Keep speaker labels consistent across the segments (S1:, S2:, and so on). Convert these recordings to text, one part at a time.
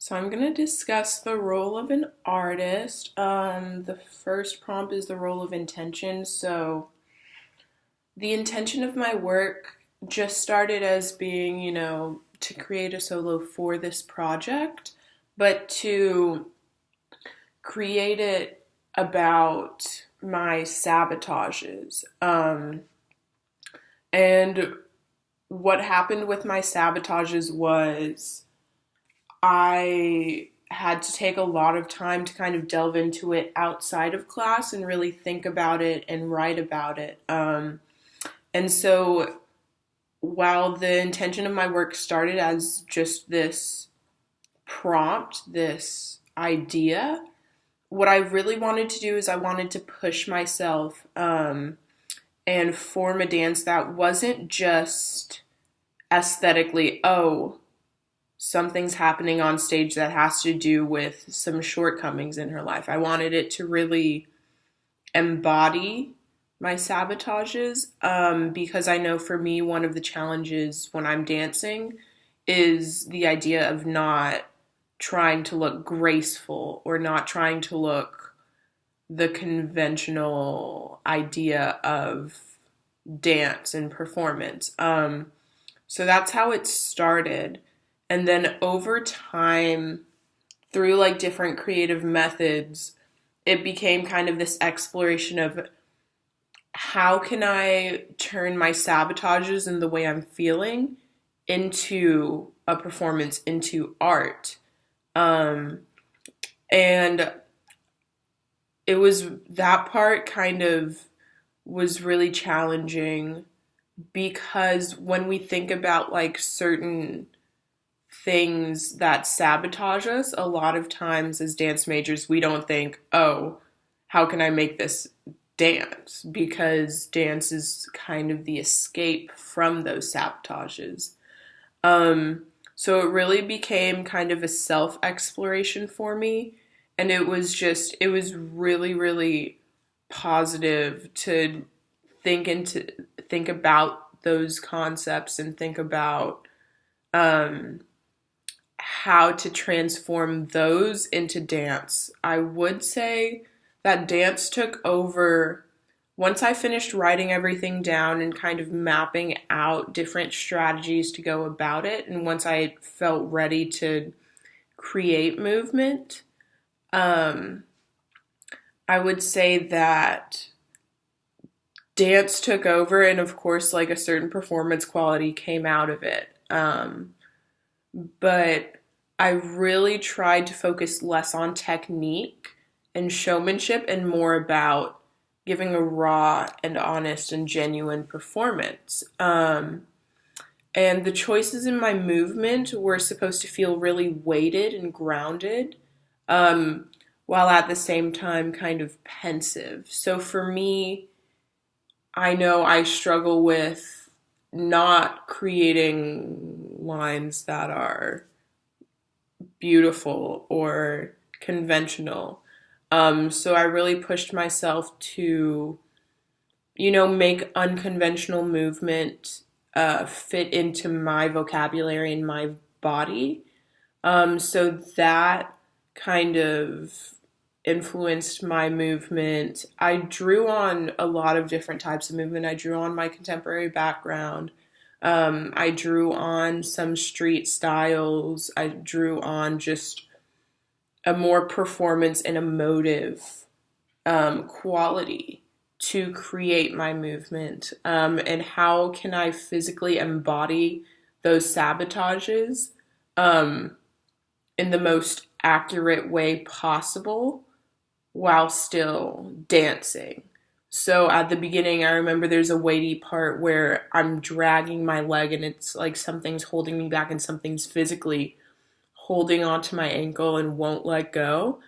S1: So I'm going to discuss the role of an artist. The first prompt is the role of intention. So the intention of my work just started as being, to create a solo for this project, but to create it about my sabotages. And what happened with my sabotages was I had to take a lot of time to kind of delve into it outside of class and really think about it and write about it. And so while the intention of my work started as just this prompt, this idea, what I really wanted to do is I wanted to push myself and form a dance that wasn't just aesthetically, oh, something's happening on stage that has to do with some shortcomings in her life. I wanted it to really embody my sabotages because I know for me, one of the challenges when I'm dancing is the idea of not trying to look graceful or not trying to look the conventional idea of dance and performance. So that's how it started. And then over time, through like different creative methods, it became kind of this exploration of how can I turn my sabotages and the way I'm feeling into a performance, into art. And it was that part kind of was really challenging because when we think about like certain things that sabotage us, a lot of times as dance majors, we don't think, oh, how can I make this dance? Because dance is kind of the escape from those sabotages. So it really became kind of a self-exploration for me. And it was really, really positive to think about those concepts and think about how to transform those into dance. I would say that dance took over once I finished writing everything down and kind of mapping out different strategies to go about it, and once I felt ready to create movement, I would say that dance took over, and of course, like a certain performance quality came out of it. But I really tried to focus less on technique and showmanship and more about giving a raw and honest and genuine performance. And the choices in my movement were supposed to feel really weighted and grounded, while at the same time kind of pensive. So for me, I know I struggle with not creating lines that are beautiful or conventional. So I really pushed myself to, make unconventional movement fit into my vocabulary and my body. So that kind of influenced my movement. I drew on a lot of different types of movement. I drew on my contemporary background. I drew on some street styles. I drew on just a more performance and emotive quality to create my movement. And how can I physically embody those sabotages in the most accurate way possible while still dancing? So at the beginning, I remember there's a weighty part where I'm dragging my leg and it's like something's holding me back and something's physically holding onto my ankle and won't let go.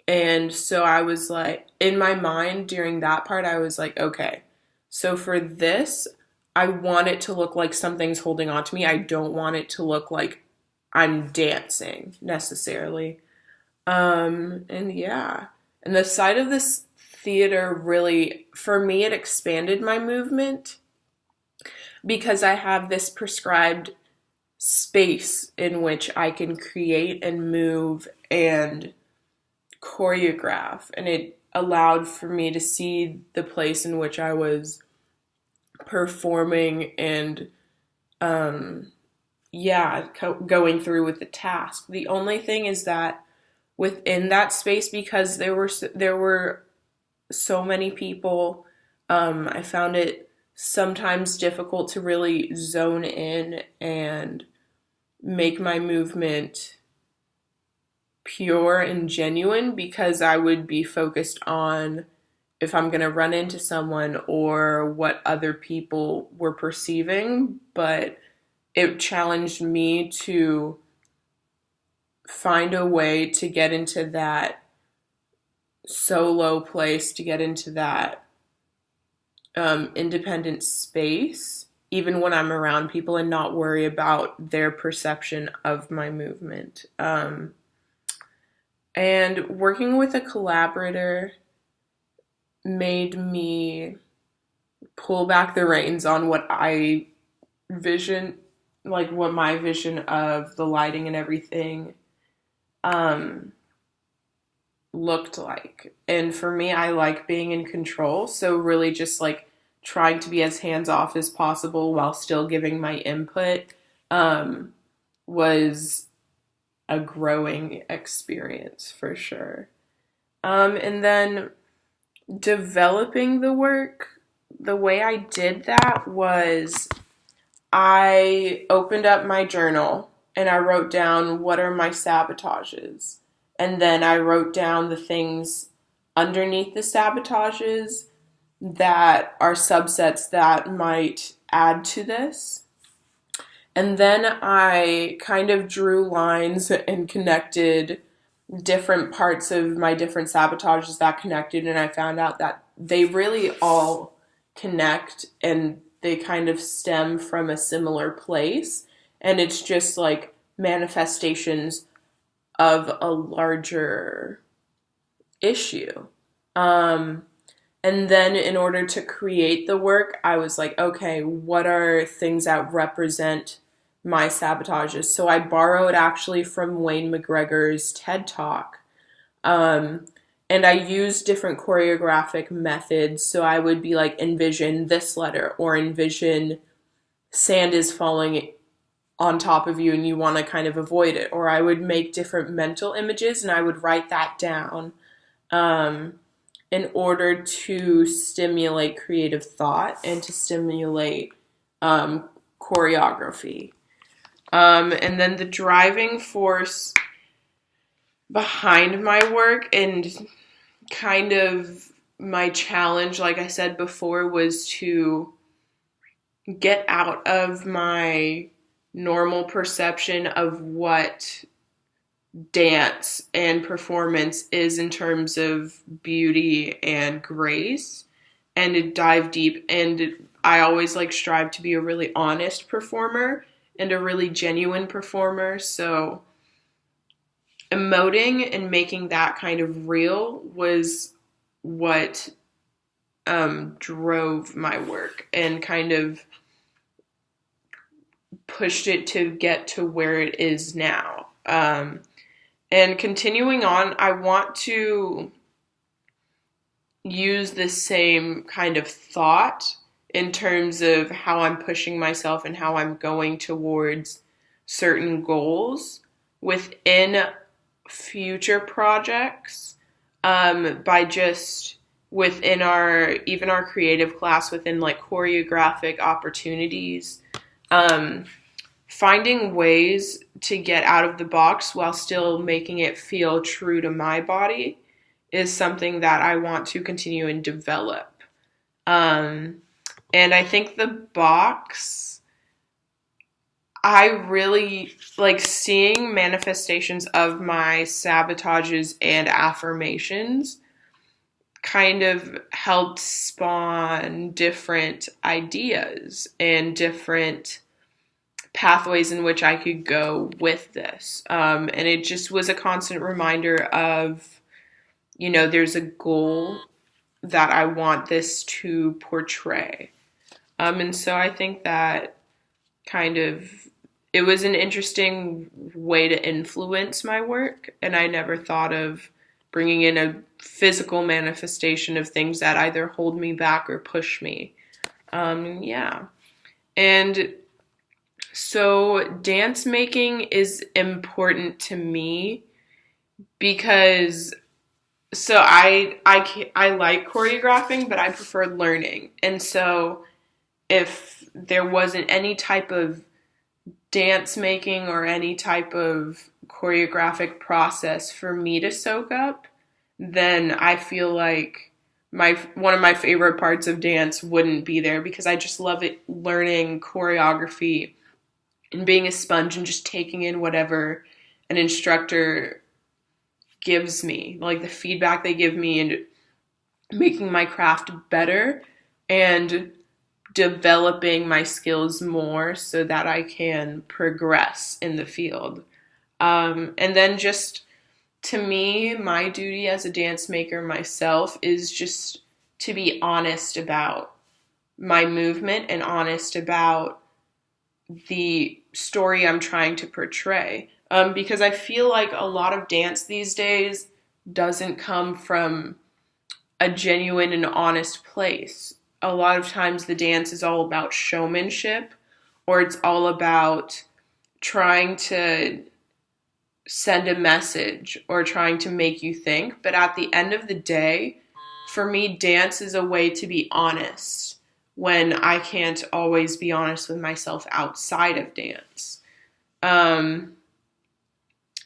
S1: And so I was like, in my mind during that part, I was like, okay, so for this, I want it to look like something's holding on to me. I don't want it to look like I'm dancing necessarily. And yeah. And the side of this theater really, for me, it expanded my movement because I have this prescribed space in which I can create and move and choreograph. And it allowed for me to see the place in which I was performing and, um, going through with the task. The only thing is that within that space, because there were so many people, I found it sometimes difficult to really zone in and make my movement pure and genuine, because I would be focused on if I'm going to run into someone or what other people were perceiving. But it challenged me to find a way to get into that solo place, to get into that independent space, even when I'm around people, and not worry about their perception of my movement. And working with a collaborator made me pull back the reins on what I vision, like what my vision of the lighting and everything um, looked like. And for me, I like being in control. So really just like trying to be as hands off as possible while still giving my input um, was a growing experience for sure. And then developing the work, the way I did that was I opened up my journal and I wrote down what are my sabotages. And then I wrote down the things underneath the sabotages that are subsets that might add to this. And then I kind of drew lines and connected different parts of my different sabotages that connected, and I found out that they really all connect and they kind of stem from a similar place, and it's just like manifestations of a larger issue. Um, and then in order to create the work, I was like, okay, what are things that represent my sabotages? So I borrowed actually from Wayne McGregor's TED Talk. Um, and I used different choreographic methods. So I would be like, envision this letter, or envision sand is falling on top of you and you want to kind of avoid it. Or I would make different mental images and I would write that down. In order to stimulate creative thought and to stimulate choreography. And then the driving force behind my work and kind of my challenge, like I said before, was to get out of my normal perception of what dance and performance is in terms of beauty and grace, and to dive deep. And I always like strive to be a really honest performer and a really genuine performer. So emoting and making that kind of real was what drove my work and kind of pushed it to get to where it is now. And continuing on, I want to use the same kind of thought in terms of how I'm pushing myself and how I'm going towards certain goals within future projects, by just within our creative class, within like choreographic opportunities, finding ways to get out of the box while still making it feel true to my body is something that I want to continue and develop. And I think the box, I really like seeing manifestations of my sabotages and affirmations kind of helped spawn different ideas and different pathways in which I could go with this. And it just was a constant reminder of, there's a goal that I want this to portray. And so I think that kind of it was an interesting way to influence my work, and I never thought of bringing in a physical manifestation of things that either hold me back or push me. Yeah. And so dance making is important to me because I like choreographing, but I prefer learning. And so if there wasn't any type of dance making or any type of choreographic process for me to soak up, then I feel like my one of my favorite parts of dance wouldn't be there because I just love it learning choreography and being a sponge and just taking in whatever an instructor gives me, like the feedback they give me, and making my craft better and developing my skills more so that I can progress in the field. And then just to me, my duty as a dance maker myself is just to be honest about my movement and honest about the story I'm trying to portray. Because I feel like a lot of dance these days doesn't come from a genuine and honest place. A lot of times the dance is all about showmanship, or it's all about trying to send a message or trying to make you think. But at the end of the day, for me, dance is a way to be honest when I can't always be honest with myself outside of dance.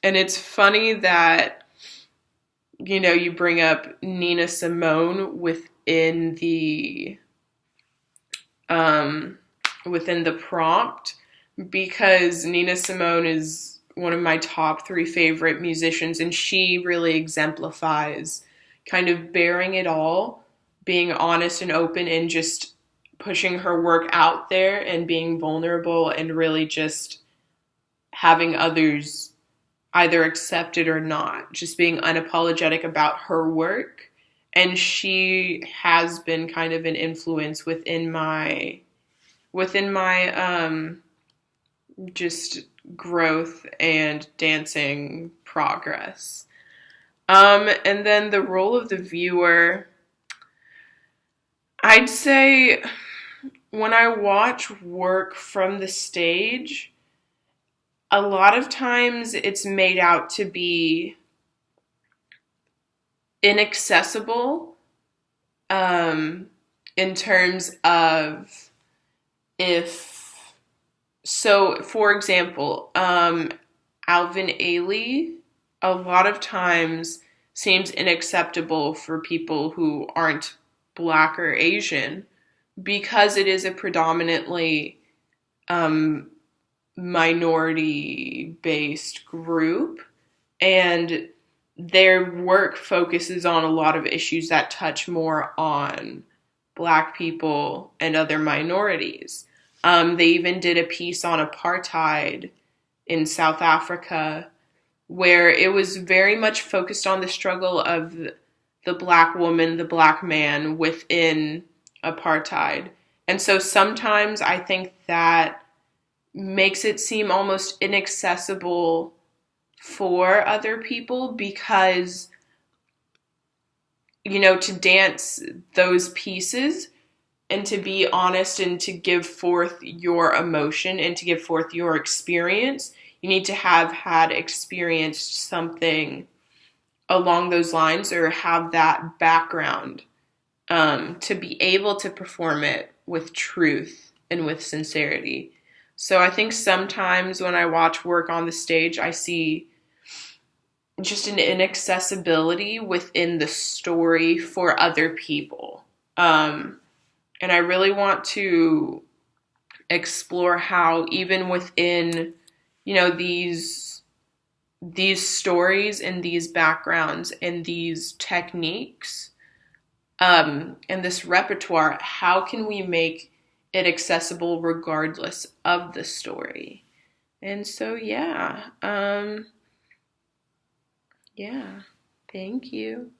S1: And it's funny that, you bring up Nina Simone within the prompt, because Nina Simone is one of my top 3 favorite musicians, and she really exemplifies kind of bearing it all, being honest and open, and just pushing her work out there and being vulnerable and really just having others either accept it or not, just being unapologetic about her work. And she has been kind of an influence within my just growth and dancing progress. And then the role of the viewer, I'd say when I watch work from the stage, a lot of times it's made out to be inaccessible, in terms of for example, Alvin Ailey a lot of times seems unacceptable for people who aren't Black or Asian because it is a predominantly minority-based group, and their work focuses on a lot of issues that touch more on Black people and other minorities. They even did a piece on apartheid in South Africa where it was very much focused on the struggle of the Black woman, the Black man within apartheid. And so sometimes I think that makes it seem almost inaccessible for other people because, to dance those pieces and to be honest and to give forth your emotion and to give forth your experience, you need to have had experienced something along those lines or have that background to be able to perform it with truth and with sincerity. So I think sometimes when I watch work on the stage, I see just an inaccessibility within the story for other people. And I really want to explore how even within, these stories and these backgrounds and these techniques, and this repertoire, how can we make it accessible regardless of the story? And so, yeah, thank you.